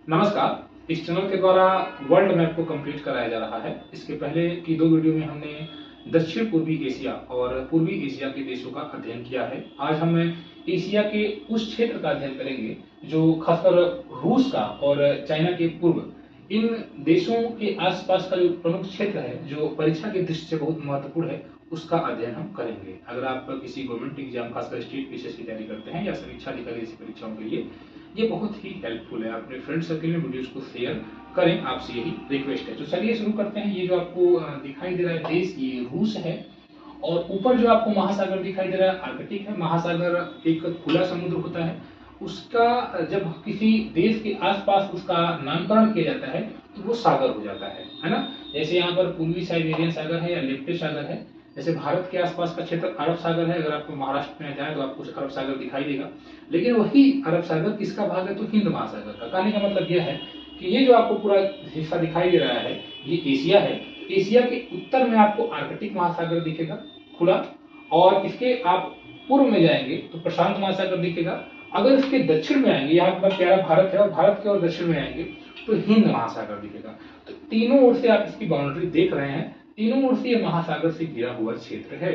नमस्कार। इस चैनल के द्वारा वर्ल्ड मैप को कंप्लीट कराया जा रहा है। इसके पहले की दो वीडियो में हमने दक्षिण पूर्वी एशिया और पूर्वी एशिया के देशों का अध्ययन किया है। आज हम एशिया के उस क्षेत्र का अध्ययन करेंगे जो खासकर रूस का और चाइना के पूर्व इन देशों के आसपास का जो प्रमुख क्षेत्र है, जो परीक्षा की दृष्टि से बहुत महत्वपूर्ण है, उसका अध्ययन हम करेंगे। अगर आप किसी गवर्नमेंट एग्जाम खासकर स्टेट पीसीएस की तैयारी करते हैं या समीक्षा अधिकारी जैसी परीक्षाओं के लिए, ये बहुत ही हेल्पफुल है। अपने फ्रेंड सर्कल में वीडियोस को शेयर करें, आपसे यही रिक्वेस्ट है। तो चलिए शुरू करते हैं। ये जो आपको दिखाई दे रहा है देश, ये रूस है और ऊपर जो आपको महासागर दिखाई दे रहा है आर्कटिक है। महासागर एक खुला समुद्र होता है, उसका जब किसी देश के आसपास उसका नामकरण किया जाता है तो वो सागर हो जाता है ना। जैसे यहाँ पर पूर्वी साइबेरियन सागर है या लेप्टे सागर है। जैसे भारत के आसपास का क्षेत्र अरब सागर है। अगर आपको महाराष्ट्र में जाए तो आपको अरब सागर दिखाई देगा, लेकिन वही अरब सागर किसका भाग है? तो हिंद महासागर का। कहने का मतलब यह है कि ये जो आपको पूरा हिस्सा दिखाई दे रहा है, ये एशिया है। एशिया के उत्तर में आपको आर्कटिक महासागर दिखेगा खुला, और इसके आप पूर्व में जाएंगे तो प्रशांत महासागर दिखेगा। अगर इसके दक्षिण में आएंगे, यहाँ पर प्यारा भारत है और भारत के और दक्षिण में आएंगे तो हिंद महासागर दिखेगा। तो तीनों ओर से आप इसकी बाउंड्री देख रहे हैं, तीनों ओर से यह महासागर से घिरा हुआ क्षेत्र है।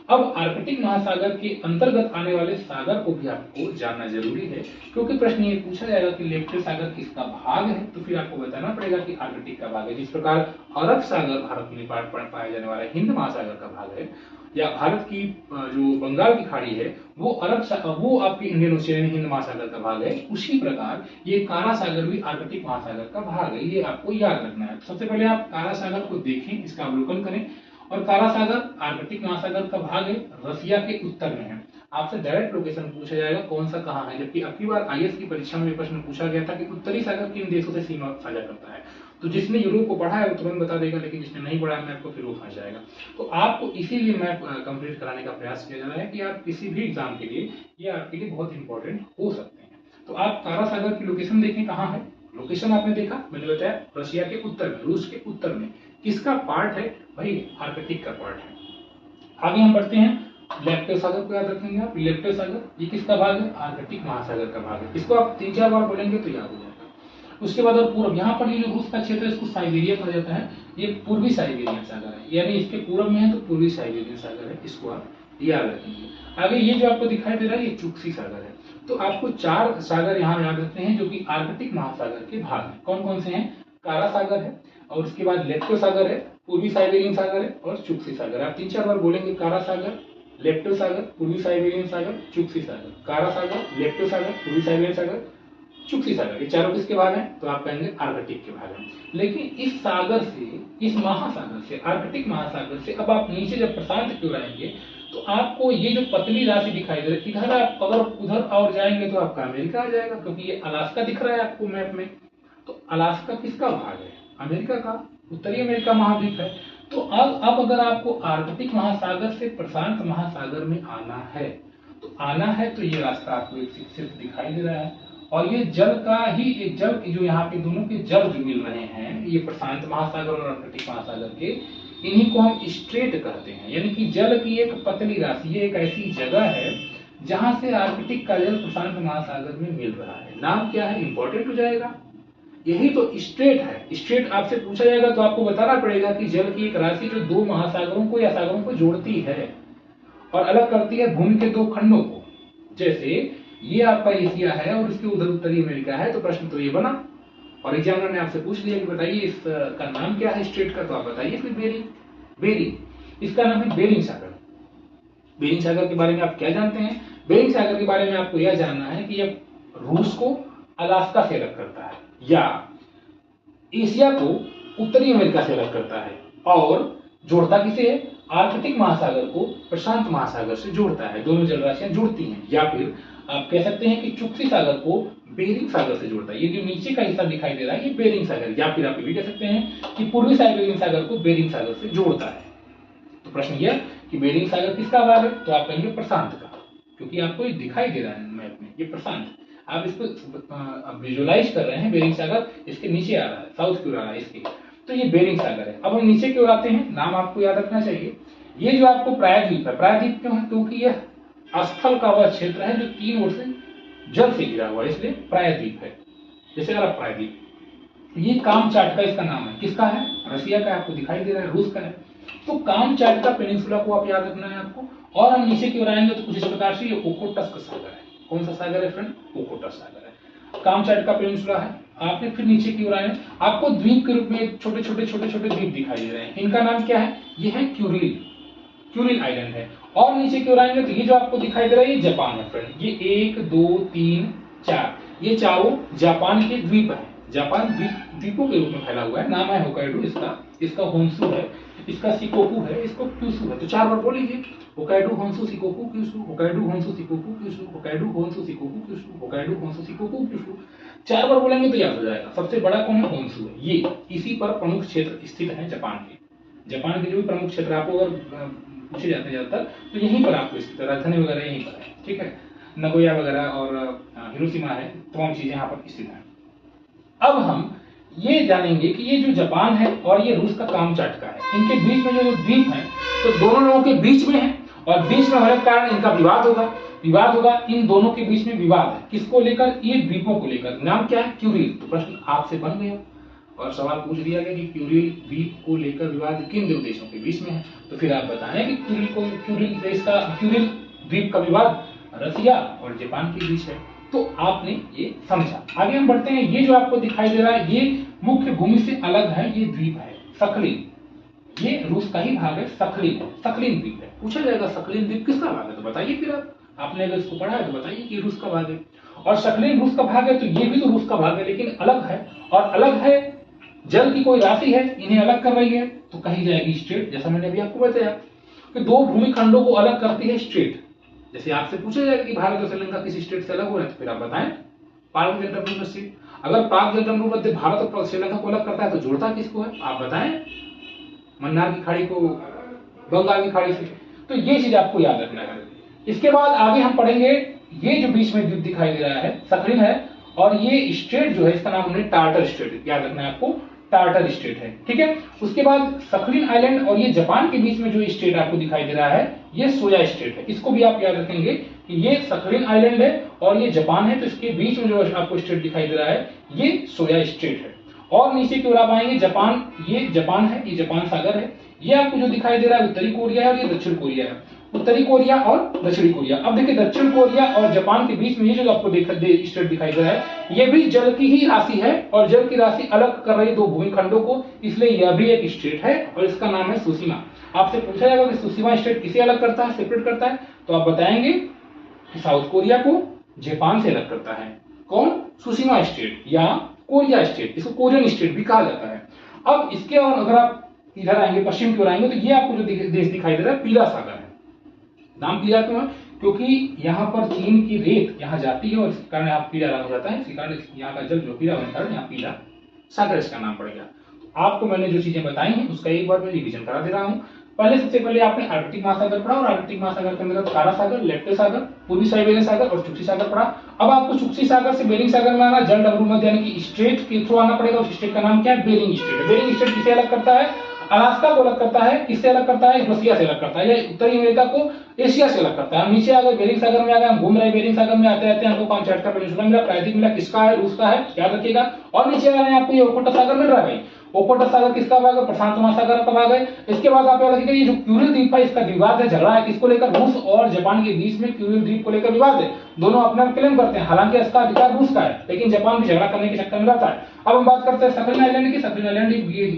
अब आर्कटिक महासागर के अंतर्गत आने वाले सागर को भी आपको जानना जरूरी है, क्योंकि प्रश्न ये पूछा जाएगा कि लेप्टे सागर किसका भाग है, तो फिर आपको बताना पड़ेगा कि आर्कटिक का भाग है। जिस प्रकार अरब सागर भारत में पाया जाने वाला हिंद महासागर का भाग है, या भारत की जो बंगाल की खाड़ी है वो वो आपकी इंडियन ओशियन हिंद महासागर का भाग है, उसी प्रकार ये काला सागर भी आर्कटिक महासागर का भाग है। ये आपको याद रखना है। सबसे पहले आप काला सागर को देखें, इसका अवलोकन करें। और काला सागर आर्कटिक महासागर का भाग है, रसिया के उत्तर में है। आपसे डायरेक्ट लोकेशन पूछा जाएगा कौन सा कहाँ है, जबकि अगली बार आईएएस की परीक्षा में प्रश्न पूछा गया था कि उत्तरी सागर किन देशों से सीमा साझा करता है। तो जिसने यूरोप को पढ़ा है वो तुरंत बता देगा, लेकिन जिसने नहीं पढ़ा है मैप को फिर वो फंस जाएगा। तो आपको इसीलिए मैप कंप्लीट कराने का प्रयास किया जा रहा है कि आप किसी भी एग्जाम के लिए ये आपके लिए बहुत इंपॉर्टेंट हो सकते हैं। तो आप काला सागर की लोकेशन देखें, कहाँ है। लोकेशन आपने देखा, मैंने बताया रशिया के उत्तर में, रूस के उत्तर में। किसका पार्ट है भाई? आर्कटिक का पार्ट है। आगे हम बढ़ते हैं। लेप्टे सागर को याद रखेंगे आप। लेप्टे सागर ये किसका भाग है? आर्कटिक महासागर का भाग है। इसको आप 3-4 बार बोलेंगे तो याद हो जाएगा। उसके बाद और पूर्व, यहाँ पर ये जो रूस का क्षेत्र है इसको साइबेरिया कहा जाता है। ये पूर्वी साइबेरियन सागर है, यानी इसके पूर्व में है तो पूर्वी साइबेरियन सागर है, इसको आप याद रखेंगे। आगे ये जो आपको दिखाई दे रहा है ये चुक्सी सागर है। तो आपको 4 सागर यहाँ याद रखते हैं जो कि आर्कटिक महासागर के भाग है। कौन कौन से हैं? काला सागर है, और उसके बाद लेप्टो सागर है, पूर्वी साइबेरियन सागर है और चुक्सी सागर। आप 3-4 बार बोलेंगे, काला सागर, लेप्टो सागर, पूर्वी साइबेरियन सागर, चुक्सी सागर। काला सागर, लेप्टो सागर, पूर्वी साइबेरियन सागर, चुक्सी सागर। ये चारों किसके भाग हैं? तो आप कहेंगे आर्कटिक के भाग हैं। लेकिन इस सागर से, इस महासागर से, आर्कटिक महासागर से अब आप नीचे जब प्रशांत की ओर आएंगे तो आपको ये जो पतली राशि दिखाई दे रही है, इधर आप अगर उधर और जाएंगे तो आपका अमेरिका आ जाएगा, क्योंकि ये अलास्का दिख रहा है आपको मैप में। तो अलास्का किसका भाग है? अमेरिका का। उत्तरी अमेरिका महाद्वीप है। तो अब अगर आपको आर्कटिक महासागर से प्रशांत महासागर में आना है तो ये रास्ता आपको एक सिर्फ दिखाई दे रहा है। और ये जल का ही एक जल जो यहाँ पे दोनों के जल जो मिल रहे हैं, ये प्रशांत महासागर और आर्कटिक महासागर के, इन्हीं को हम स्ट्रेट कहते हैं। यानी कि जल की एक पतली राशि, ये एक ऐसी जगह है जहां से आर्कटिक का जल प्रशांत महासागर में मिल रहा है। नाम क्या है? इंपॉर्टेंट हो जाएगा। यही तो स्ट्रेट है। स्ट्रेट आपसे पूछा जाएगा तो आपको बताना पड़ेगा कि जल की एक राशि जो 2 महासागरों को या सागरों को जोड़ती है और अलग करती है भूमि के 2 खंडों को। जैसे ये आपका एशिया है और इसके उधर उत्तरी अमेरिका है, तो प्रश्न तो ये बना। और एग्जामिनर ने आपसे पूछ लिया कि बताइए इसका नाम क्या है स्ट्रेट का, तो आप बताइए फिर बेरिंग। इसका नाम है बेरिंग सागर। बेरिंग सागर के बारे में आप क्या जानते हैं? बेरिंग सागर के बारे में आपको यह जानना है कि यह रूस को अलास्का से अलग करता है, या एशिया को उत्तरी अमेरिका से अलग करता है, और जोड़ता किसे है? आर्कटिक महासागर को प्रशांत महासागर से जोड़ता है। दोनों जलराशियां जुड़ती हैं। या फिर आप कह सकते हैं कि चुक्सी सागर को बेरिंग सागर से जोड़ता है। ये जो नीचे का हिस्सा दिखाई दे रहा है ये बेरिंग सागर, या फिर आप ये भी कह सकते हैं कि पूर्वी साइबेरियन सागर को बेरिंग सागर से जोड़ता है। तो प्रश्न यह कि बेरिंग सागर किसका भाग है? तो आप कहेंगे प्रशांत का, क्योंकि आपको ये दिखाई दे रहा है मैप में, ये प्रशांत। आप इसको विजुअलाइज कर रहे हैं, बेरिंग सागर इसके नीचे आ रहा है, साउथ की ओर आ रहा है इसके, तो ये बेरिंग सागर है। अब हम नीचे की ओर आते हैं। नाम आपको याद रखना चाहिए। ये जो आपको प्रायद्वीप है, प्रायद्वीप क्यों है? क्योंकि यह स्थल का वह क्षेत्र है जो 3 ओर से जल से घिरा हुआ है, इसलिए प्रायद्वीप है। जैसे अरब प्रायद्वीप, ये कामचाटका इसका नाम है, किसका है? रसिया का, आपको दिखाई दे रहा है, रूस का है। तो कामचाटका पेनिनसुला को आप याद रखना है आपको। और हम नीचे की ओर आएंगे तो कुछ इस प्रकार से ये ओखोटस्क सागर है। कौन सा सागर है फ्रेंड? ओखोटस्क सागर है। कामचाटका पेनिनसुला है। आपने फिर नीचे की ओर आए, आपको द्वीप के रूप में छोटे छोटे द्वीप दिखाई दे रहे हैं। इनका नाम क्या है? ये है क्यूरिल आइलैंड है। और नीचे की ओर आएंगे तो ये जो आपको दिखाई दे रहा है ये जापान है फ्रेंड। ये 1 2 3 4, ये चारों जापान के द्वीप है। जापान द्वीपों के रूप में फैला हुआ है। नाम है होकाइडो इसका होन्शु है, इसका शिकोकू है, इसको क्यूशु है। तो 4 बार बोलिए, Hokkaido Honshu Shikoku Kyushu, Hokkaido Honshu Shikoku Kyushu, Hokkaido Honshu Shikoku Kyushu, Hokkaido Honshu Shikoku Kyushu. 4 बार बोलेंगे तो याद हो जाएगा। सबसे बड़ा कौन है? होन्शु है। ये इसी पर प्रमुख क्षेत्र स्थित है जापान के। जापान के जो भी प्रमुख क्षेत्र आपको अगर पूछे जाते हैं ज्यादातर तो यहीं पर आपको स्थित है। राजधानी वगैरह यहीं पर है, ठीक है। नगोया वगैरह और हिरोशिमा है, तमाम चीजें यहाँ पर स्थित है। अब हम ये जानेंगे कि ये जो जापान है और ये रूस का कामचाटका है, इनके बीच में जो द्वीप है तो दोनों लोगों के बीच में है और बीच में होने के कारण इनका विवाद होगा। इन दोनों के बीच में विवाद है, किसको लेकर? ये द्वीपों को लेकर। नाम क्या है? क्यूरिल। तो प्रश्न आपसे बन गया और सवाल पूछ दिया गया कि क्यूरिल द्वीप को लेकर विवाद किन दो देशों के बीच में है। तो फिर आप बताएं कि क्यूरिल द्वीप का विवाद रसिया और जापान के बीच है। तो आपने ये समझा। आगे हम बढ़ते हैं। ये जो आपको दिखाई दे रहा है ये मुख्य भूमि से अलग है, ये द्वीप है सखलिन। ये रूस का ही भाग है, सखलिन द्वीप है। पूछा जाएगा सखलिन द्वीप किसका भाग है? तो बताइए फिर आपने अगर इसको पढ़ा है तो बताइए कि रूस का भाग है। और सखलिन रूस का भाग है तो ये भी तो रूस का भाग है, लेकिन अलग है। और अलग है, जल की कोई राशि है इन्हें अलग कर रही है, तो कही जाएगी स्टेट। जैसा मैंने अभी आपको बताया कि दो भूमिखंडों को अलग करती है स्टेट। जैसे आपसे पूछा जाएगा कि भारत और श्रीलंका किसी स्टेट से अलग हो रहे हैं, तो फिर आप बताएं पाक जनता स्टेट। अगर पाक जनता मध्य भारत और श्रीलंका को अलग करता है तो जोड़ता किसको है? आप बताएं, मन्नार की खाड़ी को बंगाल की खाड़ी से। तो ये चीज आपको याद रखना है। इसके बाद आगे हम पढ़ेंगे, ये जो बीच में द्वीप दिखाई दे रहा है सखलिन है, और ये स्टेट जो है इसका नाम हमने टार्टर स्टेट याद रखना है आपको, टार्टर स्टेट है, ठीक है। उसके बाद सखलिन आइलैंड और ये जापान के बीच में जो स्टेट आपको दिखाई दे रहा है ये सोया स्टेट है। इसको भी आप याद रखेंगे कि ये सखलिन आइलैंड है और ये जापान है, तो इसके बीच में जो आपको स्टेट दिखाई दे रहा है ये सोया स्टेट है। और नीचे की ओर आप आएंगे, जापान, ये जापान है, ये जापान सागर है। ये आपको जो दिखाई दे रहा है उत्तरी कोरिया है और ये दक्षिण कोरिया है, उत्तरी कोरिया और दक्षिणी कोरिया। अब देखिए दक्षिण कोरिया और जापान के बीच में ये जो आपको स्टेट दिखाई दे रहा है ये भी जल की ही राशि है और जल की राशि अलग कर रही दो भूमिखंडों को, इसलिए यह भी एक स्टेट है और इसका नाम है सुशीमा। आपसे पूछा जाएगा कि सुशीमा स्टेट किसे अलग करता है, सेपरेट करता है, तो आप बताएंगे कि साउथ कोरिया को जापान से अलग करता है। कौन? सुशीमा स्टेट या कोरिया स्टेट, इसको कोरियन स्टेट भी कहा जाता है। अब इसके और अगर आप इधर आएंगे, पश्चिम की ओर आएंगे, तो ये आपको जो देश दिखाई दे रहा है पीला सागर है। नाम पीला क्यों है? क्योंकि यहाँ पर चीन की रेत यहाँ जाती है और इस कारण यहाँ पीला रंग हो जाता है, इसी कारण यहाँ का जल जो पीला बनता है, यहाँ पीला सागर इसका नाम पड़ गया। आपको मैंने जो चीजें बताई हैं उसका एक बार मैं रिवीजन करा दे रहा हूँ। सबसे पहले आपने आर्कटिक महासागर पढ़ा और आर्कटिक महासागर के अंदर कारा सागर, लेप्टे सागर, पूर्वी साइबेरियन सागर और चुक्सी सागर पढ़ा। अब आपको चुक्सी सागर से बेरिंग सागर में आना, जल डमरू मध्य यानी कि स्ट्रेट के थ्रू आना पड़ेगा। उस स्टेट का नाम क्या है? Bearing state. बेरिंग स्टेट किसे अलग करता है? अलास्का को अलग करता है। किससे अलग करता है? रसिया से अलग करता है, या उत्तरी अमेरिका को एशिया से अलग करता है। हम नीचे आ गए, बेरिंग सागर में आ गए, हम घूम रहे बेरिंग सागर में आते आते हमको कामचाटका पेनिनसुला मिला, प्रायद्वीप मिला, किसका है? रूस का है, याद रखिएगा। और नीचे आ रहे हैं आपको ये ओखोटस्क सागर मिल रहा है भाई, ओखोटस्क सागर किसका भाग है? प्रशांत महासागर का भाग है। इसके बाद आप याद रखिएगा ये जो क्यूरिल द्वीप है इसका विवाद है, झगड़ा है, किसको लेकर? रूस और जापान के बीच में क्यूरिल द्वीप को लेकर विवाद है। दोनों अपना क्लेम करते हैं, हालांकि इसका अधिकार रूस का है, लेकिन जापान भी झगड़ा करने के चक्कर में रहता है। अब हम बात करते हैं सखलिन आइलैंड की। सखलिन आइलैंड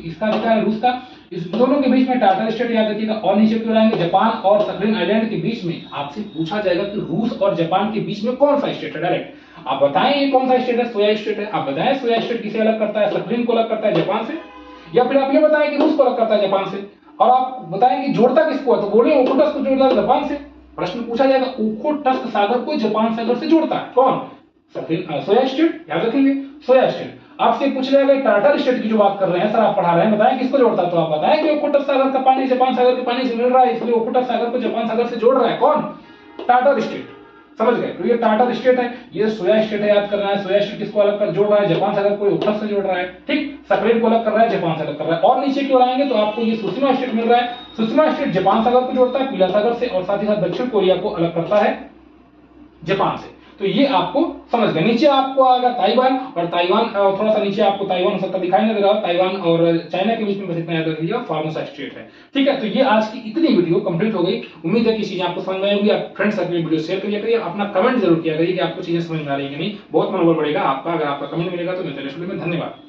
इसका अधिकार है रूस का। इस दोनों के बीच में टार्टर स्टेट याद रखिएगा। और नीचे की ओर आएंगे, जापान और सखलिन आइलैंड के बीच में आपसे पूछा जाएगा कि रूस और जापान के बीच में कौन सा स्टेट है? डायरेक्ट आप बताएं ये कौन सा स्टेट है? सोया स्टेट है। आप बताएं सोया स्टेट किसे अलग करता है? सखलिन को अलग करता है जापान से, या फिर आप ये बताएं कि रूस को अलग करता है जापान से, और आप बताएं कि जोड़ता किसको है? तो बोले ओखोटस्क को जोड़ता है जापान से। प्रश्न पूछा जाएगा ओखोटस्क सागर को जापान सागर से जोड़ता है कौन? सोया स्टेट, याद रखेंगे सोया स्टेट। आपसे पूछ जाएगा टार्टर स्टेट की जो बात कर रहे हैं सर, आप पढ़ा रहे हैं, बताएं किसको जोड़ता है? तो आप बताएं कि ओखोटस्क सागर का पानी जापान सागर के पानी से मिल रहा है, इसलिए ओखोटस्क सागर को जापान सागर से जोड़ रहा है कौन? Tartar state. समझ गए? तो ये टार्टर स्टेट है, ये सोया स्टेट है, याद करना है। सोया स्टेट किसको अलग कर जोड़ रहा है? जापान सागर को ओखोटस्क से जोड़ रहा है, ठीक। सखलिन को अलग कर रहा है, जापान से अलग कर रहा है। और नीचे की ओर आएंगे तो आपको ये सुशीमा स्टेट मिल रहा है। सुशीमा स्टेट जापान सागर को जोड़ता है पीला सागर से, और साथ ही साथ दक्षिण कोरिया को अलग करता है जापान से। तो ये आपको समझ गए। नीचे आपको आएगा ताइवान, और ताइवान थोड़ा सा नीचे आपको ताइवान हो सकता दिखाई नहीं दे रहा, ताइवान और चाइना के बीच में बस इतना याद रखिएगा फॉर्मोसा स्ट्रेट है। ठीक है, तो ये आज की इतनी वीडियो कंप्लीट हो गई। उम्मीद है कि चीजें आपको समझ में आएगी। आप फ्रेंड्स सर्कल में वीडियो शेयर करिए करिए, अपना कमेंट जरूर किया करिए कि आपको चीजें समझ में आ रही है कि नहीं। बहुत मनोबल बढ़ेगा आपका अगर आपका कमेंट मिलेगा तो। मिलते हैं नेक्स्ट वीडियो में, धन्यवाद।